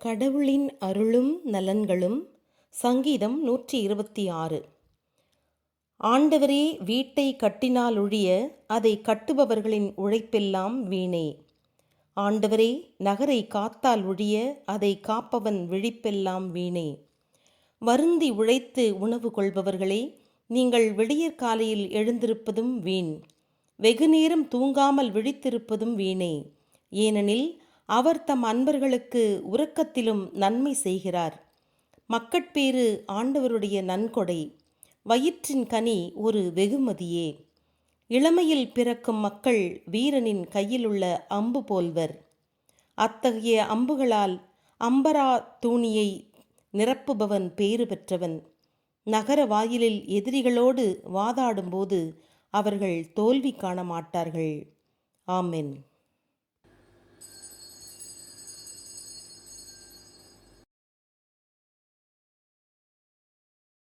கடவுளின் அருளும் நலன்களும். சங்கீதம் 126. ஆண்டவரே வீட்டை கட்டினாலொழிய அதை கட்டுபவர்களின் உழைப்பெல்லாம் வீணே. ஆண்டவரே நகரை காத்தால் ஒழிய அதை காப்பவன் விழிப்பெல்லாம் வீணே. வருந்தி உழைத்து உணவு கொள்பவர்களே, நீங்கள் விடியற்காலையில் எழுந்திருப்பதும் வீண், வெகுநேரம் தூங்காமல் விழித்திருப்பதும் வீணே. ஏனெனில் அவர் தம் அன்பர்களுக்கு உறக்கத்திலும் நன்மை செய்கிறார். மக்கட்பேறு ஆண்டவருடைய நன்கொடை, வயிற்றின் கனி ஒரு வெகுமதியே. இளமையில் பிறக்கும் மக்கள் வீரனின் கையிலுள்ள அம்பு போல்வர். அத்தகைய அம்புகளால் அம்பரா தூணியை நிரப்புபவன் பேறு பெற்றவன். நகர வாயிலில் எதிரிகளோடு வாதாடும்போது அவர்கள் தோல்வி காண மாட்டார்கள். ஆமென்.